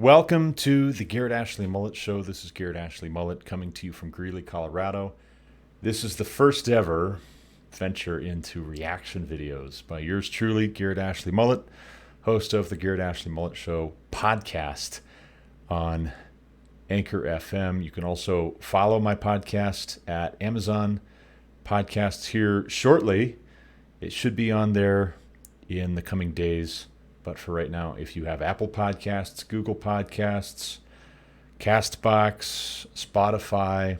Welcome to the Garrett Ashley Mullet Show. This is Garrett Ashley Mullet coming to you from Greeley, Colorado. This is the first ever venture into reaction videos by yours truly, Garrett Ashley Mullet, host of the Garrett Ashley Mullet Show podcast on Anchor FM. You can also follow my podcast at Amazon Podcasts here shortly. It should be on there in the coming days. But for right now, if you have Apple Podcasts, Google Podcasts, Castbox, Spotify,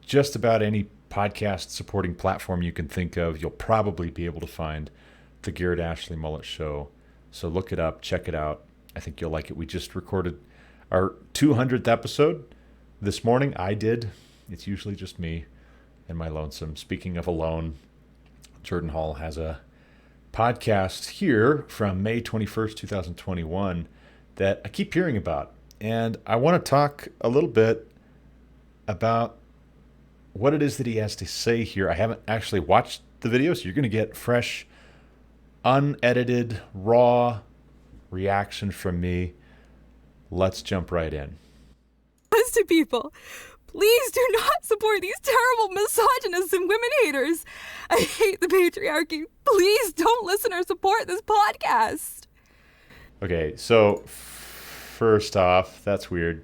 just about any podcast supporting platform you can think of, you'll probably be able to find the Garrett Ashley Mullet Show. So look it up, check it out. I think you'll like it. We just recorded our 200th episode this morning. I did. It's usually just me and my lonesome. Speaking of alone, Jordan Hall has a podcast here from May 21st, 2021 that I keep hearing about. And I want to talk a little bit about what it is that he has to say here. I haven't actually watched the video, so you're going to get fresh, unedited, raw reaction from me. Let's jump right in. To people, please do not support these terrible misogynists and women haters. I hate the patriarchy. Please don't listen or support this podcast. Okay, so first off, that's weird.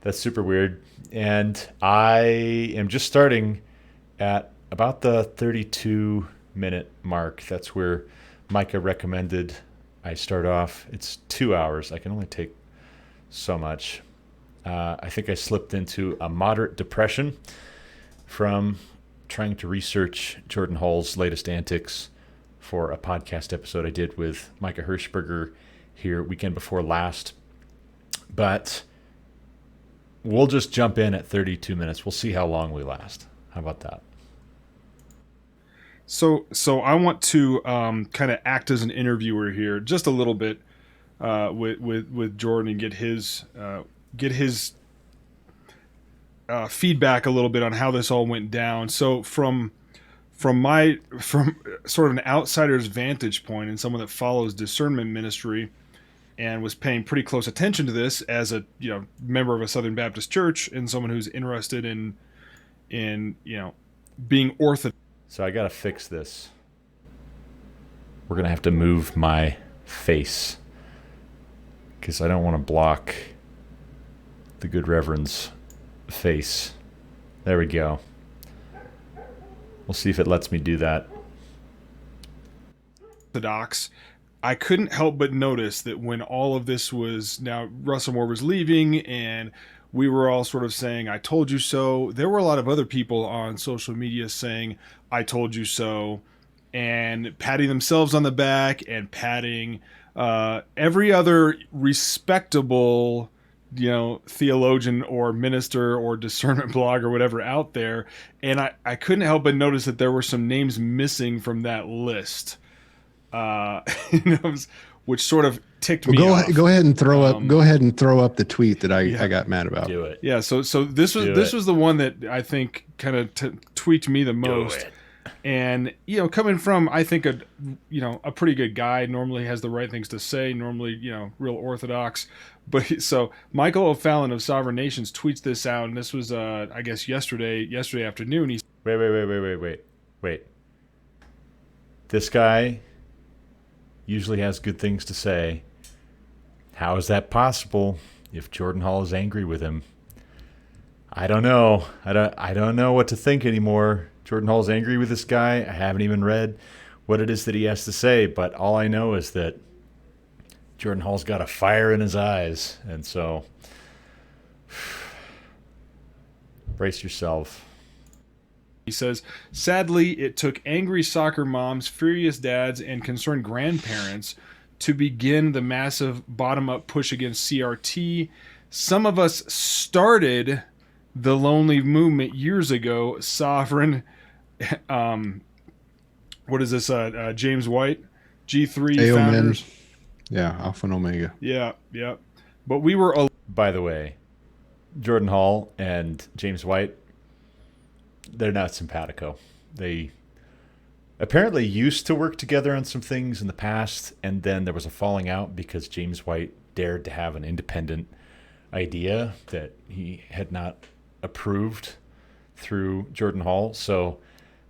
That's super weird. And I am just starting at about the 32-minute mark. That's where Micah recommended I start off. It's 2 hours. I can only take so much. I think I slipped into a moderate depression from trying to research Jordan Hall's latest antics for a podcast episode I did with Micah Hirschberger here weekend before last. But we'll just jump in at 32 minutes. We'll see how long we last. How about that? So I want to kind of act as an interviewer here, just a little bit, with Jordan and get his feedback a little bit on how this all went down. So from sort of an outsider's vantage point and someone that follows Discernment ministry and was paying pretty close attention to this as a member of a Southern Baptist church and someone who's interested in being orthodox. So I gotta fix this. We're gonna have to move my face because I don't want to block the good Reverend's face. There we go. We'll see if it lets me do that. Orthodox. I couldn't help but notice that when all of this was, now Russell Moore was leaving and we were all sort of saying, I told you so. There were a lot of other people on social media saying, I told you so, and patting themselves on the back and patting every other respectable theologian or minister or discernment blog or whatever out there. And I couldn't help but notice that there were some names missing from that list, which sort of ticked me off. Go ahead and throw up the tweet that I got mad about. Do it. Yeah. So this was the one that I think kind of tweaked me the most. And, coming from, I think, a pretty good guy, normally has the right things to say, normally, real orthodox. But so Michael O'Fallon of Sovereign Nations tweets this out, and this was, I guess, yesterday afternoon. Wait. This guy usually has good things to say. How is that possible if Jordan Hall is angry with him? I don't know. I don't know what to think anymore. Jordan Hall's angry with this guy. I haven't even read what it is that he has to say, but all I know is that Jordan Hall's got a fire in his eyes, and so brace yourself. He says, sadly, it took angry soccer moms, furious dads, and concerned grandparents to begin the massive bottom-up push against CRT. Some of us started the lonely movement years ago. Sovereign, what is this? James White, G3 founders. Yeah, Alpha and Omega. Yeah. But we were. By the way, Jordan Hall and James White, they're not simpatico. They apparently used to work together on some things in the past, and then there was a falling out because James White dared to have an independent idea that he had not approved through Jordan Hall. So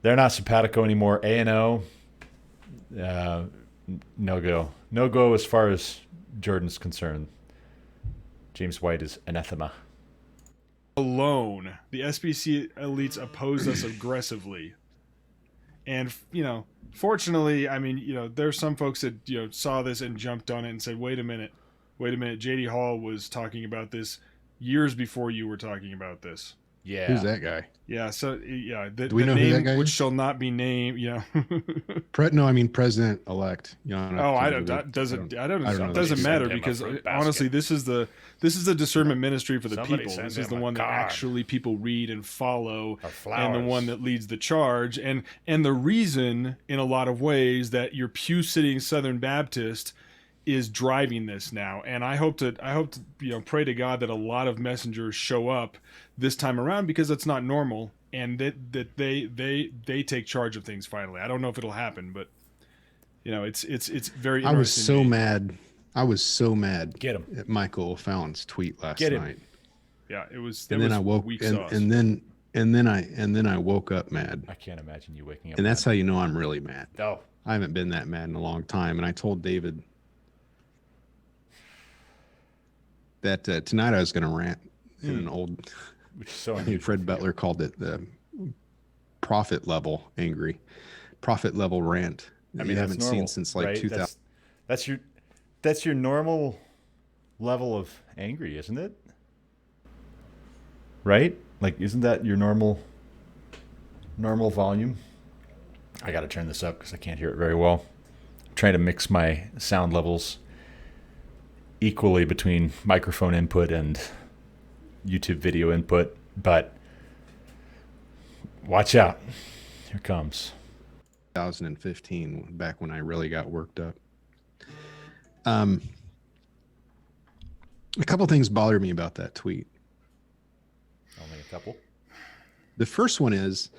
they're not simpatico anymore. A&O, no go. No go as far as Jordan's concerned. James White is anathema. Alone, the SBC elites opposed us aggressively. And, fortunately, I mean, there's some folks that, saw this and jumped on it and said, wait a minute. JD Hall was talking about this years before you were talking about this. Yeah. Who's that guy? Yeah. So, yeah. The Do we know who that name, guy which is? shall not be named, No, I mean President-elect. It doesn't matter because honestly, this is the discernment ministry for the Somebody people. send This is him the a one that card. actually people read and follow, Or and the flowers. one that leads the charge. And the reason, in a lot of ways, that your pew sitting Southern Baptist is driving this now. And I hope to pray to God that a lot of messengers show up this time around, because it's not normal, and that they take charge of things finally. I don't know if it'll happen, but it's very interesting. I was so mad. I was so mad Get him. at Michael O'Fallon's tweet last Get him. night. Yeah, it was. And then I woke weak and, sauce. and then I woke up mad. I can't imagine you waking up. And that's how you know I'm really mad. Oh, I haven't been that mad in a long time. And I told David that tonight I was going to rant in an old, which is so I think unusual. Fred Butler called it the prophet level rant. I That mean, you that's haven't normal, seen since like right? 2000. That's your normal level of angry, isn't it? Right? Like, isn't that your normal volume? I got to turn this up because I can't hear it very well. I'm trying to mix my sound levels equally between microphone input and YouTube video input, but watch out. Here it comes. 2015, back when I really got worked up. A couple things bothered me about that tweet. Only a couple. The first one is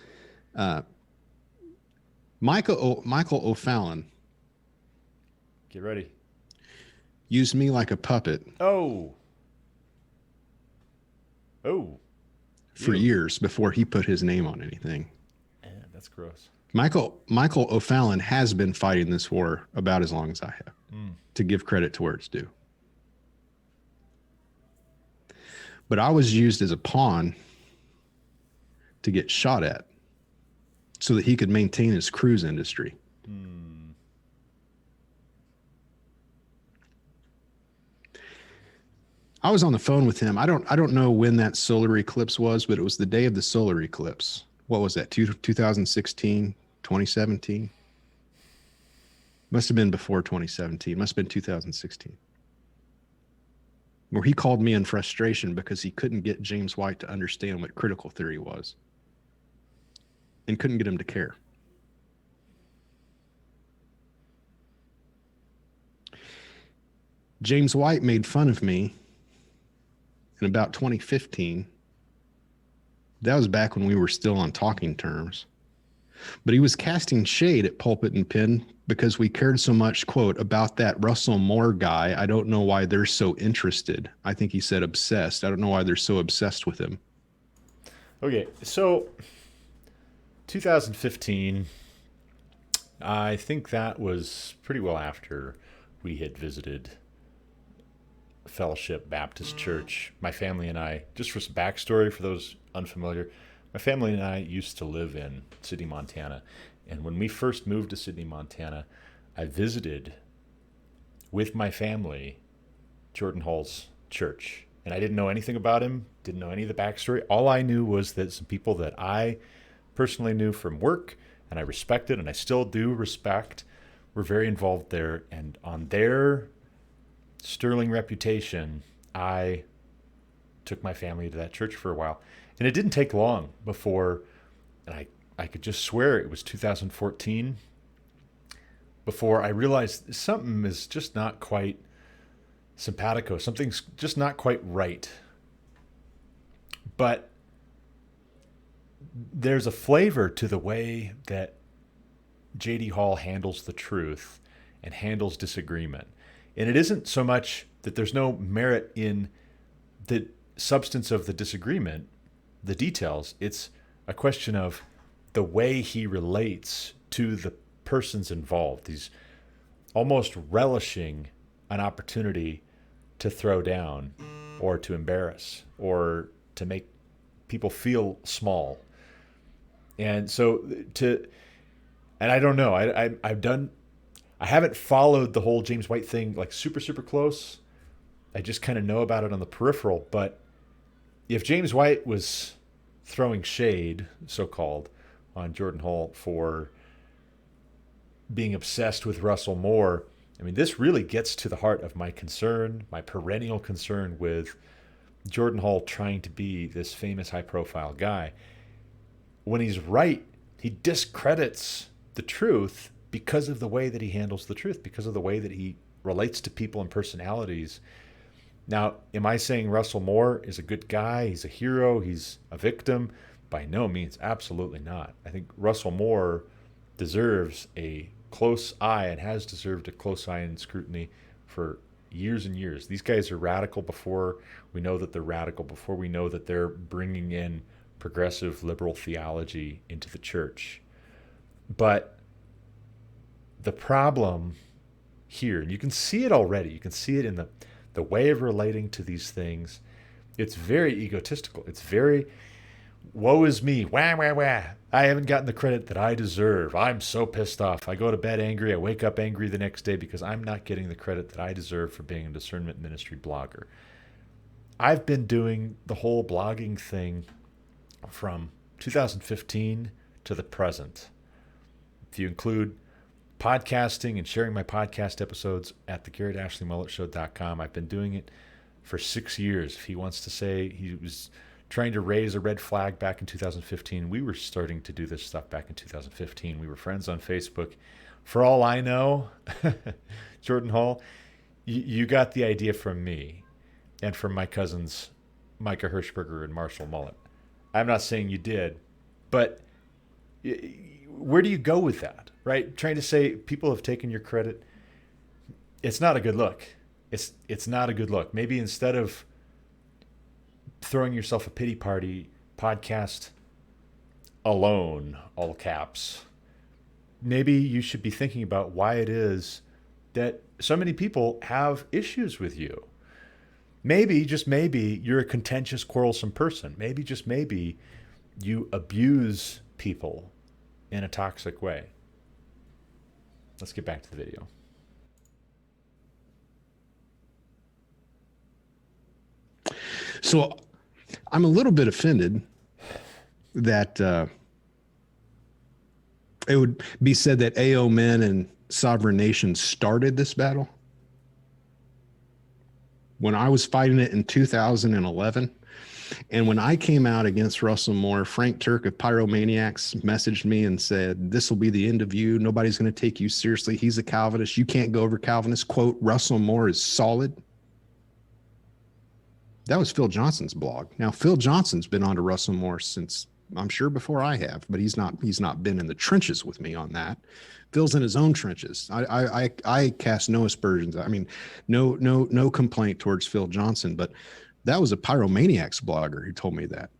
Michael O'Fallon Get ready. used me like a puppet Oh. for years before he put his name on anything. Yeah, that's gross. Michael O'Fallon has been fighting this war about as long as I have, to give credit to where it's due. But I was used as a pawn to get shot at so that he could maintain his cruise industry. I was on the phone with him. I don't know when that solar eclipse was, but it was the day of the solar eclipse. What was that? 2016, 2017? Must have been before 2017. Must have been 2016. Where he called me in frustration because he couldn't get James White to understand what critical theory was and couldn't get him to care. James White made fun of me in about 2015. That was back when we were still on talking terms. But he was casting shade at Pulpit and Pen because we cared so much, quote, about that Russell Moore guy. I don't know why they're so interested. I think he said obsessed. I don't know why they're so obsessed with him. Okay, so 2015, I think that was pretty well after we had visited Fellowship Baptist Church. My family and I, just for some backstory for those unfamiliar, my family and I used to live in Sydney, Montana. And when we first moved to Sydney, Montana, I visited with my family Jordan Hall's church. And I didn't know anything about him, didn't know any of the backstory. All I knew was that some people that I personally knew from work and I respected, and I still do respect, were very involved there. And on their sterling reputation, I took my family to that church for a while. And it didn't take long before, and I could just swear it was 2014, before I realized something is just not quite simpatico. Something's just not quite right. But there's a flavor to the way that J.D. Hall handles the truth and handles disagreement. And it isn't so much that there's no merit in the substance of the disagreement, the details. It's a question of the way he relates to the persons involved. He's almost relishing an opportunity to throw down or to embarrass or to make people feel small. And so and I don't know, I haven't followed the whole James White thing like super, super close. I just kind of know about it on the peripheral. But if James White was throwing shade, so-called, on Jordan Hall for being obsessed with Russell Moore, I mean, this really gets to the heart of my concern, my perennial concern with Jordan Hall trying to be this famous high-profile guy. When he's right, he discredits the truth because of the way that he handles the truth, because of the way that he relates to people and personalities. Now, am I saying Russell Moore is a good guy? He's a hero? He's a victim? By no means, absolutely not. I think Russell Moore deserves a close eye and has deserved a close eye and scrutiny for years and years. These guys are radical before we know that they're radical, before we know that they're bringing in progressive liberal theology into the church. But the problem here, and you can see it already, you can see it in the way of relating to these things. It's very egotistical. It's very, woe is me, wah, wah, wah. I haven't gotten the credit that I deserve. I'm so pissed off. I go to bed angry. I wake up angry the next day because I'm not getting the credit that I deserve for being a discernment ministry blogger. I've been doing the whole blogging thing from 2015 to the present. If you include podcasting and sharing my podcast episodes at the GarrettAshleyMulletShow.com, I've been doing it for 6 years. If he wants to say he was trying to raise a red flag back in 2015, we were starting to do this stuff back in 2015. We were friends on Facebook. For all I know, Jordan Hall, you got the idea from me and from my cousins, Micah Hirschberger and Marshall Mullet. I'm not saying you did, but where do you go with that, right? Trying to say people have taken your credit. It's not a good look. It's not a good look. Maybe instead of throwing yourself a pity party, podcast alone, all caps, maybe you should be thinking about why it is that so many people have issues with you. Maybe, just maybe, you're a contentious, quarrelsome person. Maybe, just maybe, you abuse people in a toxic way. Let's get back to the video. So I'm a little bit offended that it would be said that AO Men and Sovereign Nations started this battle. When I was fighting it in 2011, and when I came out against Russell Moore, Frank Turk of Pyromaniacs messaged me and said, "This will be the end of you. Nobody's going to take you seriously. He's a Calvinist. You can't go over Calvinist. Quote, Russell Moore is solid." That was Phil Johnson's blog. Now, Phil Johnson's been on to Russell Moore since, I'm sure, before I have, but he's not been in the trenches with me on that. Phil's in his own trenches. I cast no aspersions. I mean, no complaint towards Phil Johnson, but that was a Pyromaniacs blogger who told me that.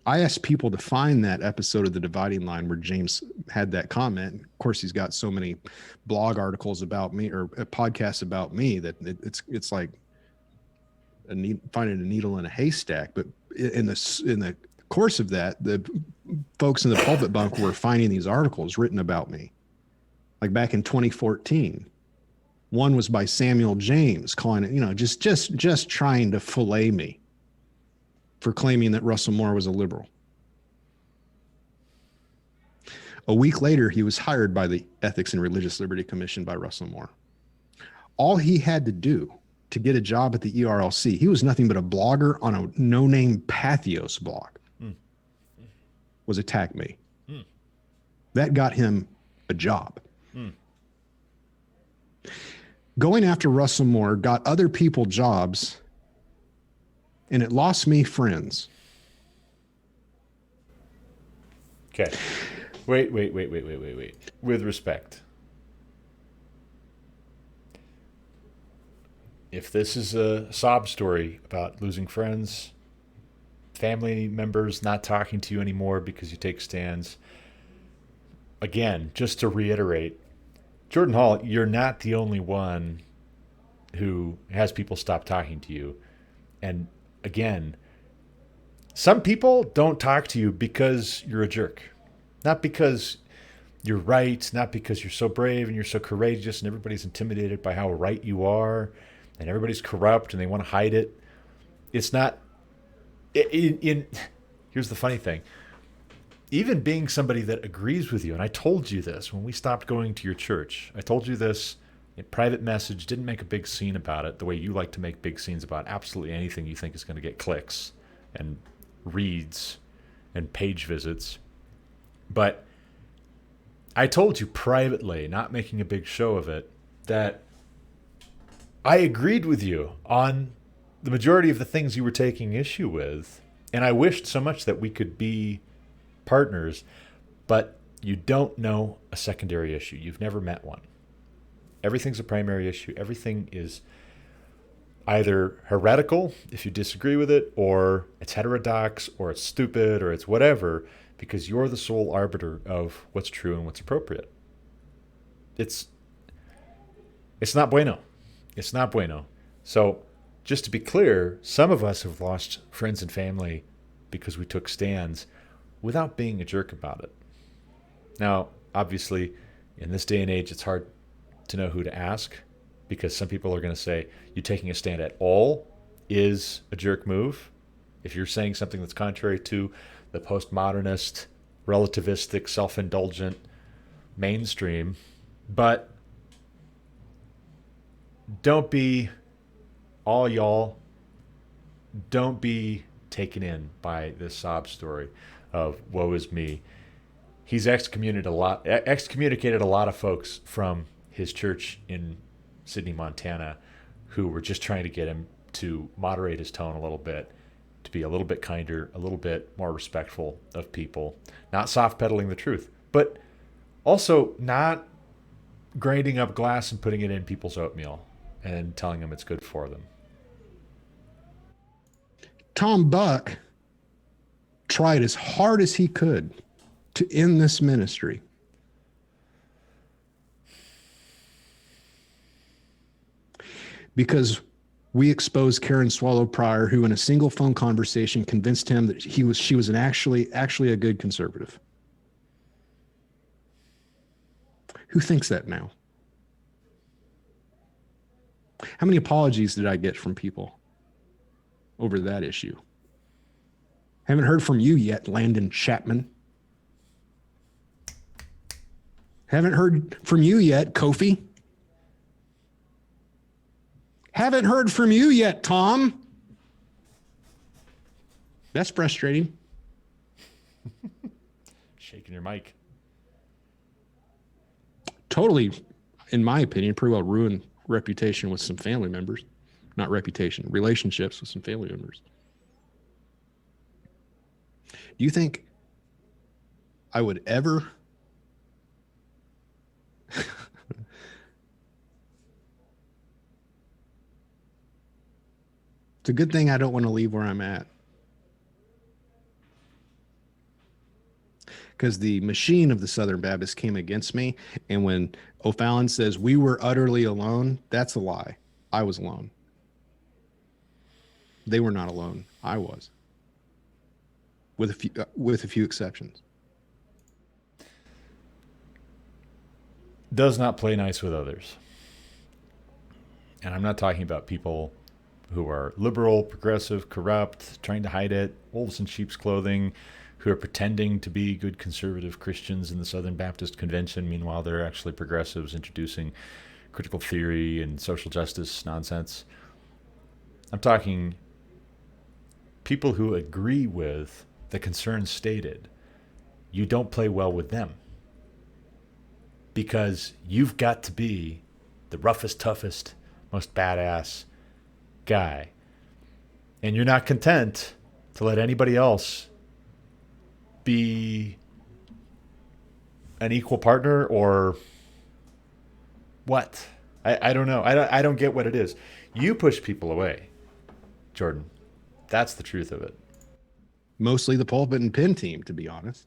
I asked people to find that episode of The Dividing Line where James had that comment. Of course, he's got so many blog articles about me or podcasts about me that it's like finding a needle in a haystack. But in the course of that, the folks in the pulpit bunk were finding these articles written about me, like back in 2014. One was by Samuel James, calling it, just trying to fillet me for claiming that Russell Moore was a liberal. A week later, he was hired by the Ethics and Religious Liberty Commission by Russell Moore. All he had to do to get a job at the ERLC, he was nothing but a blogger on a no-name Patheos blog, was attack me. That got him a job. Going after Russell Moore got other people jobs, and it lost me friends. Okay. Wait. With respect. If this is a sob story about losing friends, family members not talking to you anymore because you take stands, again, just to reiterate, Jordan Hall, you're not the only one who has people stop talking to you. And again, some people don't talk to you because you're a jerk. Not because you're right, not because you're so brave and you're so courageous and everybody's intimidated by how right you are and everybody's corrupt and they want to hide it. It's not... Here's the funny thing. Even being somebody that agrees with you, and I told you this when we stopped going to your church. I told you this in private message, didn't make a big scene about it the way you like to make big scenes about absolutely anything you think is going to get clicks and reads and page visits. But I told you privately, not making a big show of it, that I agreed with you on the majority of the things you were taking issue with. And I wished so much that we could be partners, but you don't know a secondary issue. You've never met one. Everything's a primary issue. Everything is either heretical, if you disagree with it, or it's heterodox, or it's stupid, or it's whatever, because you're the sole arbiter of what's true and what's appropriate. It's not bueno. It's not bueno. So, just to be clear, some of us have lost friends and family because we took stands without being a jerk about it. Now, obviously, in this day and age, it's hard to know who to ask, because some people are going to say you taking a stand at all is a jerk move. If you're saying something that's contrary to the postmodernist, relativistic, self-indulgent mainstream, but don't be all y'all, don't be taken in by this sob story of woe is me. He's excommunicated a lot of folks from his church in Sydney, Montana, who were just trying to get him to moderate his tone a little bit, to be a little bit kinder, a little bit more respectful of people, not soft pedaling the truth, but also not grinding up glass and putting it in people's oatmeal and telling them it's good for them. Tom Buck tried as hard as he could to end this ministry. Because we exposed Karen Swallow Pryor, who in a single phone conversation convinced him that she was actually a good conservative. Who thinks that now? How many apologies did I get from people over that issue? Haven't heard from you yet, Landon Chapman. Haven't heard from you yet, Kofi. Haven't heard from you yet, Tom. That's frustrating. Shaking your mic. Totally, in my opinion, pretty well ruined reputation with some family members. Not reputation, relationships with some family members. Do you think I would ever It's a good thing I don't want to leave where I'm at. Because the machine of the Southern Baptists came against me. And when O'Fallon says we were utterly alone, that's a lie. I was alone. They were not alone. I was. With a few exceptions. Does not play nice with others. And I'm not talking about people who are liberal, progressive, corrupt, trying to hide it, wolves in sheep's clothing, who are pretending to be good conservative Christians in the Southern Baptist Convention. Meanwhile, they're actually progressives introducing critical theory and social justice nonsense. I'm talking people who agree with the concerns stated. You don't play well with them, because you've got to be the roughest, toughest, most badass guy. And you're not content to let anybody else be an equal partner or what? I don't know. I don't get what it is. You push people away, Jordan. That's the truth of it. Mostly the pulpit and pen team, to be honest.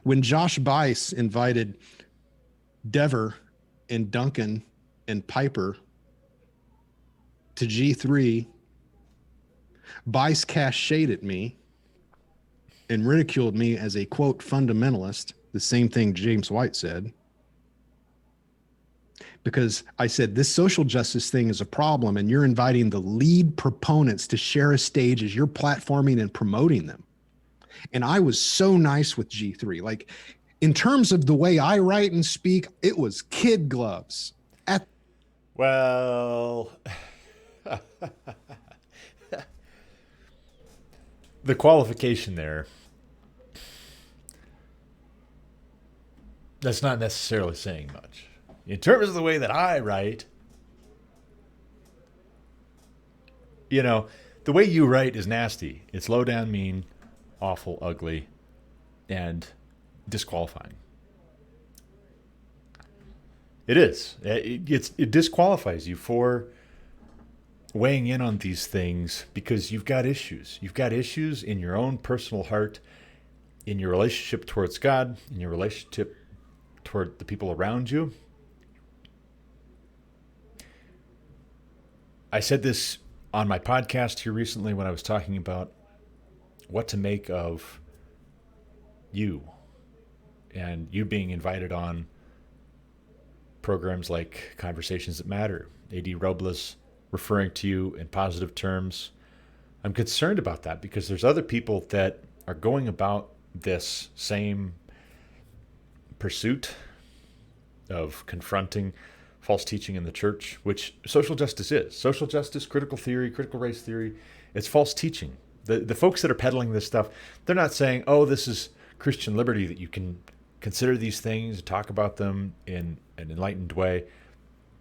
When Josh Bice invited Dever and Duncan and Piper to G3, Bice cast shade at me and ridiculed me as a, quote, fundamentalist, the same thing James White said, because I said this social justice thing is a problem and you're inviting the lead proponents to share a stage as you're platforming and promoting them. And I was so nice with G3. Like, in terms of the way I write and speak, it was kid gloves. Well, the qualification there, that's not necessarily saying much. In terms of the way that I write, you know, the way you write is nasty. It's low down, mean, awful, ugly, and disqualifying. It is. It disqualifies you for weighing in on these things because you've got issues. You've got issues in your own personal heart, in your relationship towards God, in your relationship toward the people around you. I said this on my podcast here recently when I was talking about what to make of you and you being invited on programs like Conversations That Matter. A.D. Robles referring to you in positive terms. I'm concerned about that because there's other people that are going about this same pursuit of confronting false teaching in the church, which social justice is. Social justice, critical theory, critical race theory, it's false teaching. The folks that are peddling this stuff, they're not saying, oh, this is Christian liberty, that you can consider these things, talk about them in an enlightened way.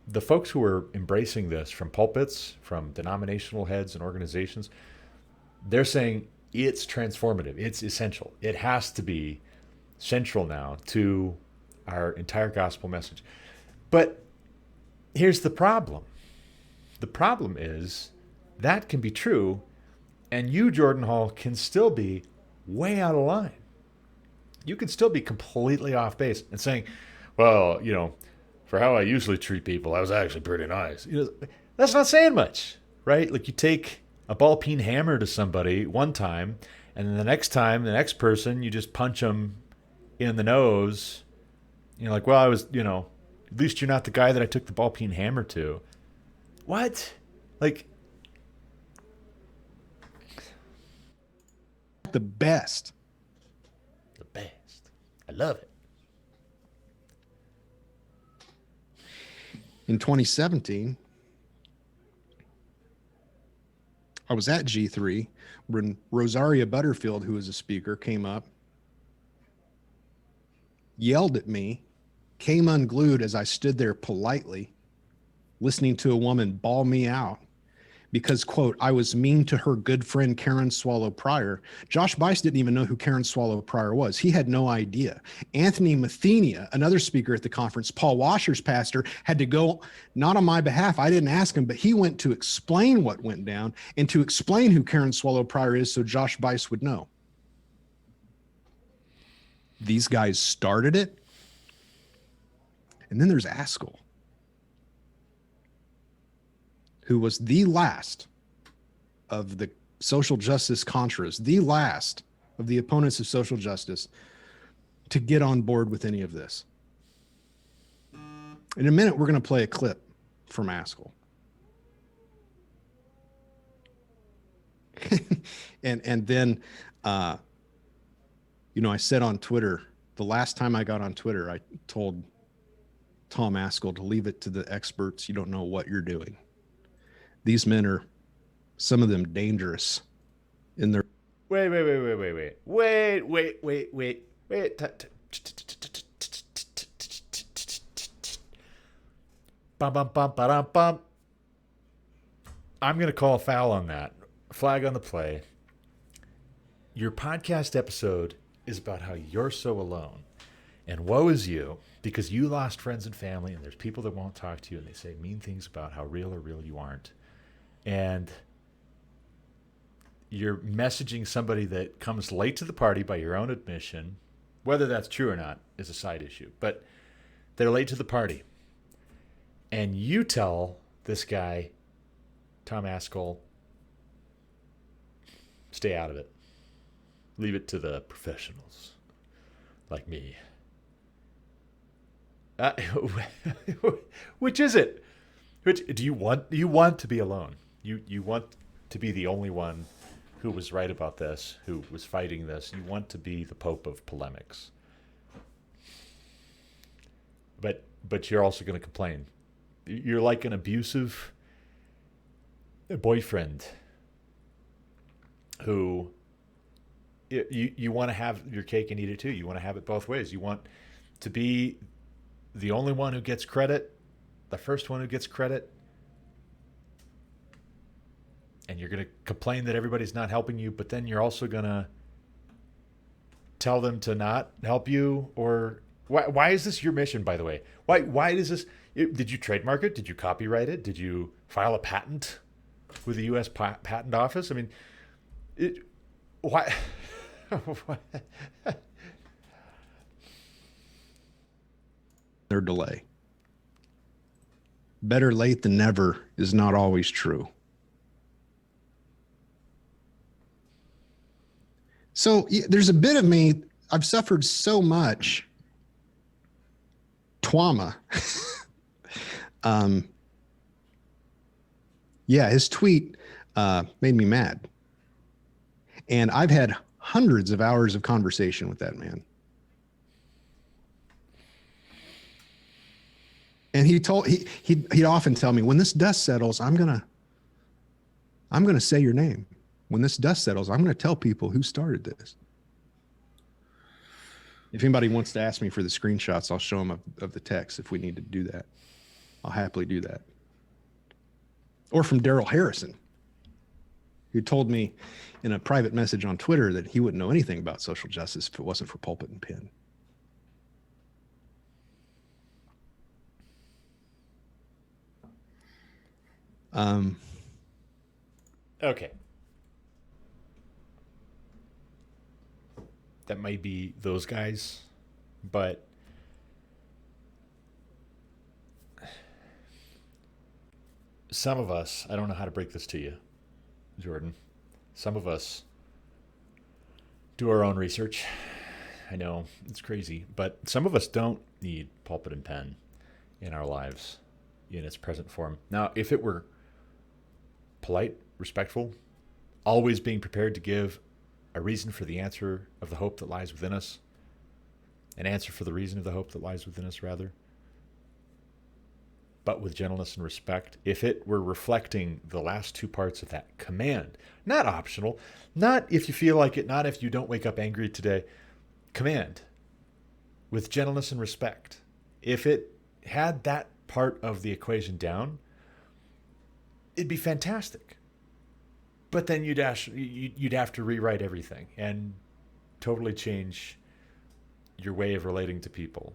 The folks who are embracing this from pulpits, from denominational heads and organizations, they're saying it's transformative, it's essential. It has to be central now to our entire gospel message. But here's the problem. The problem is that can be true, and you, Jordan Hall, can still be way out of line. You can still be completely off base and saying, well, you know, for how I usually treat people, I was actually pretty nice. You know, that's not saying much, right? Like you take a ball peen hammer to somebody one time, and then the next time, the next person, you just punch them in the nose. You're like, well, I was, you know, at least you're not the guy that I took the ball peen hammer to. What? Like, The best. the best. I love it. In 2017, I was at G3 when Rosaria Butterfield, who was a speaker, came up, yelled at me, came unglued as I stood there politely listening to a woman bawl me out because, quote, I was mean to her good friend Karen Swallow Pryor. Josh Bice didn't even know who Karen Swallow Pryor was. He had no idea. Anthony Mathenia, another speaker at the conference, Paul Washer's pastor, had to go, not on my behalf, I didn't ask him, but he went to explain what went down and to explain who Karen Swallow Pryor is so Josh Bice would know. These guys started it. And then there's Askell, who was the last of the social justice contras, the last of the opponents of social justice to get on board with any of this. In a minute, we're going to play a clip from Askell. and then, you know, I said on Twitter, the last time I got on Twitter, I told Tom Askell to leave it to the experts. You don't know what you're doing. These men are, some of them, dangerous in their... Wait. Bum. I'm going to call a foul on that. Flag on the play. Your podcast episode is about how you're so alone. And woe is you, because you lost friends and family, and there's people that won't talk to you, and they say mean things about how real or real you aren't. And you're messaging somebody that comes late to the party by your own admission. Whether that's true or not is a side issue. But they're late to the party. And you tell this guy, Tom Askell, stay out of it. Leave it to the professionals like me. Which is it? Which do you want? You want to be alone. You want to be the only one who was right about this, who was fighting this. You want to be the Pope of polemics. But you're also going to complain. You're like an abusive boyfriend who you want to have your cake and eat it too. You want to have it both ways. You want to be the only one who gets credit, the first one who gets credit, and you're going to complain that everybody's not helping you, but then you're also going to tell them to not help you. Or why is this your mission, by the way? Why is this? Did you trademark it? Did you copyright it? Did you file a patent with the U.S. Patent Office? I mean, why? Their delay. Better late than never is not always true. So there's a bit of me, I've suffered so much trauma. Yeah, his tweet made me mad. And I've had hundreds of hours of conversation with that man. And he'd often tell me, when this dust settles, I'm gonna say your name. When this dust settles, I'm gonna tell people who started this. If anybody wants to ask me for the screenshots, I'll show them of the text if we need to do that. I'll happily do that. Or from Daryl Harrison, who told me in a private message on Twitter that he wouldn't know anything about social justice if it wasn't for Pulpit and Pen. Okay. That might be those guys, but some of us, I don't know how to break this to you, Jordan. Some of us do our own research. I know it's crazy, but some of us don't need Pulpit and Pen in our lives in its present form. Now, if it were polite, respectful, always being prepared to give a reason for the answer of the hope that lies within us, an answer for the reason of the hope that lies within us, rather, but with gentleness and respect, if it were reflecting the last two parts of that command, not optional, not if you feel like it, not if you don't wake up angry today, command, with gentleness and respect, if it had that part of the equation down, it'd be fantastic. But then you'd have to rewrite everything and totally change your way of relating to people.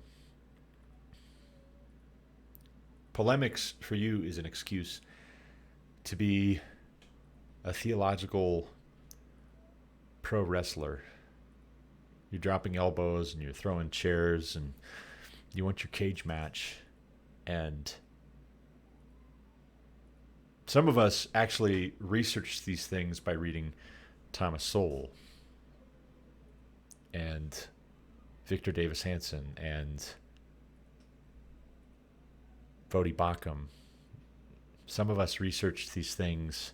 Polemics for you is an excuse to be a theological pro wrestler. You're dropping elbows and you're throwing chairs and you want your cage match. And some of us actually research these things by reading Thomas Sowell and Victor Davis Hanson and Vodi Bakum. Some of us researched these things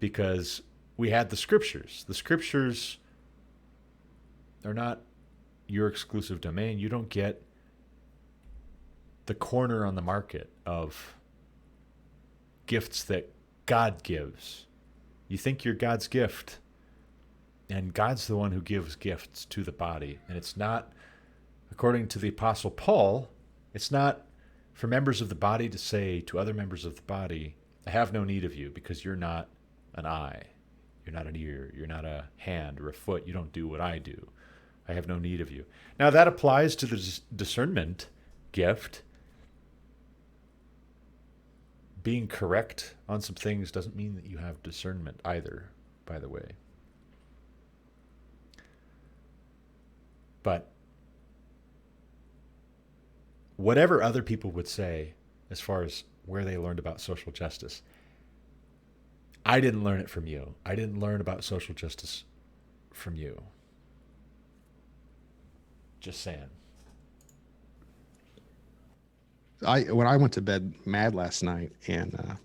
because we had the scriptures. The scriptures are not your exclusive domain. You don't get the corner on the market of gifts that God gives. You think you're God's gift, and God's the one who gives gifts to the body. And it's not, according to the Apostle Paul, it's not for members of the body to say to other members of the body, I have no need of you because you're not an eye. You're not an ear. You're not a hand or a foot. You don't do what I do. I have no need of you. Now, that applies to the discernment gift. Being correct on some things doesn't mean that you have discernment either, by the way. But whatever other people would say as far as where they learned about social justice, I didn't learn it from you. I didn't learn about social justice from you. Just saying. When I went to bed mad last night and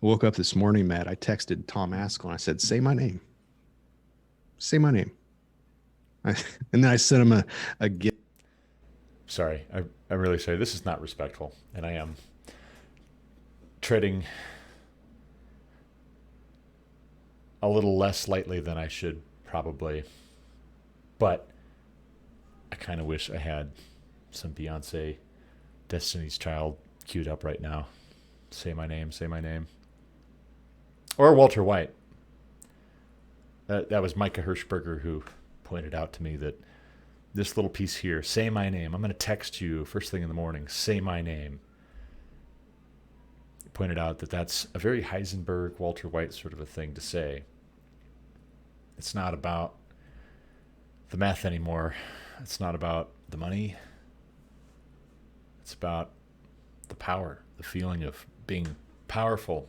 woke up this morning mad, I texted Tom Askell and I said, "Say my name. Say my name." And then I sent him a gift. Sorry, I'm really sorry. This is not respectful, and I am treading a little less lightly than I should probably. But I kind of wish I had some Beyonce Destiny's Child queued up right now. Say my name, say my name. Or Walter White. That was Micah Hirschberger who pointed out to me that this little piece here, say my name. I'm going to text you first thing in the morning. Say my name. He pointed out that that's a very Heisenberg, Walter White sort of a thing to say. It's not about the math anymore. It's not about the money. It's about the power, the feeling of being powerful.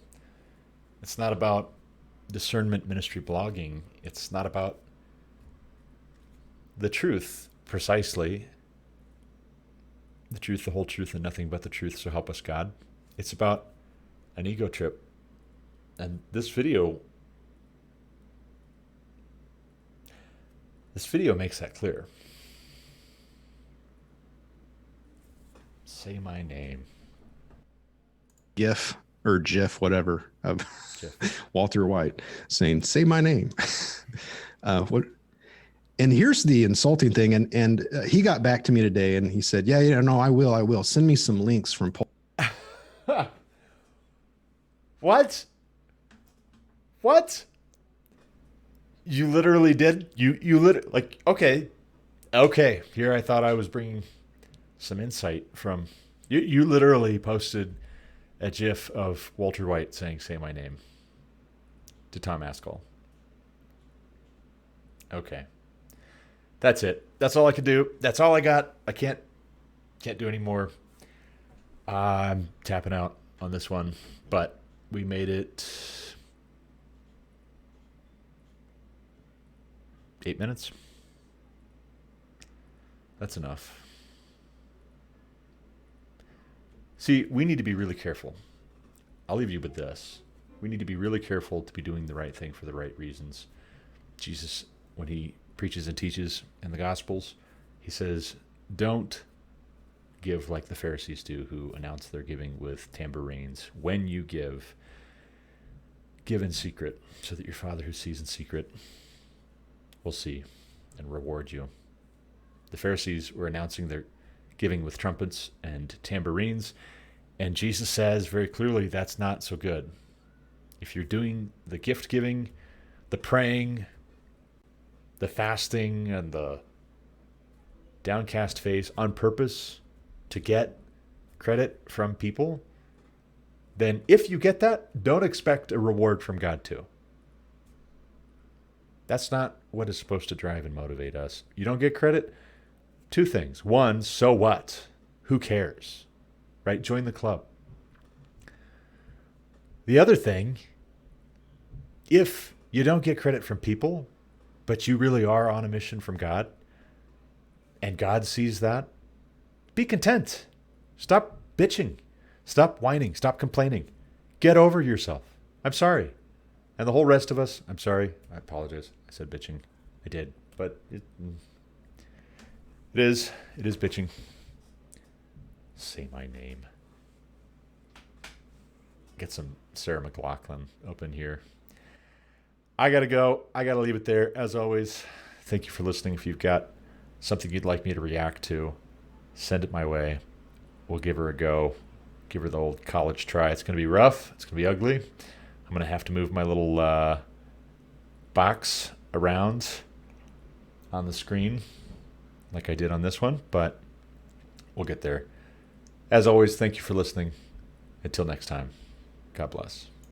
It's not about discernment ministry blogging. It's not about the truth, precisely. The truth, the whole truth, and nothing but the truth, so help us God. It's about an ego trip. And this video makes that clear. Say my name. GIF or GIF, whatever, of GIF. Walter White saying, "Say my name." What? And here's the insulting thing. And he got back to me today and he said, yeah, no, I will. Send me some links from Paul. What? You literally did? You literally, like, okay. Here I thought I was bringing some insight from, you literally posted a GIF of Walter White saying, "Say my name," to Tom Askell. Okay. That's it. That's all I could do. That's all I got. I can't do any more. I'm tapping out on this one, but we made it 8 minutes. That's enough. See, we need to be really careful. I'll leave you with this. We need to be really careful to be doing the right thing for the right reasons. Jesus, when he preaches and teaches in the Gospels, he says, don't give like the Pharisees do, who announce their giving with tambourines. When you give in secret, so that your Father who sees in secret will see and reward you. The Pharisees were announcing their giving with trumpets and tambourines, and Jesus says very clearly that's not so good. If you're doing the gift giving, the praying, the fasting, and the downcast face on purpose to get credit from people, then if you get that, don't expect a reward from God too. That's not what is supposed to drive and motivate us. You don't get credit? Two things. One, so what? Who cares? Right? Join the club. The other thing, if you don't get credit from people, but you really are on a mission from God, and God sees that, be content. Stop bitching. Stop whining. Stop complaining. Get over yourself. I'm sorry. And the whole rest of us, I'm sorry. I apologize. I said bitching. I did. But it is bitching. Say my name. Get some Sarah McLachlan open here. I got to go. I got to leave it there. As always, thank you for listening. If you've got something you'd like me to react to, send it my way. We'll give her a go. Give her the old college try. It's going to be rough. It's going to be ugly. I'm going to have to move my little box around on the screen like I did on this one, but we'll get there. As always, thank you for listening. Until next time, God bless.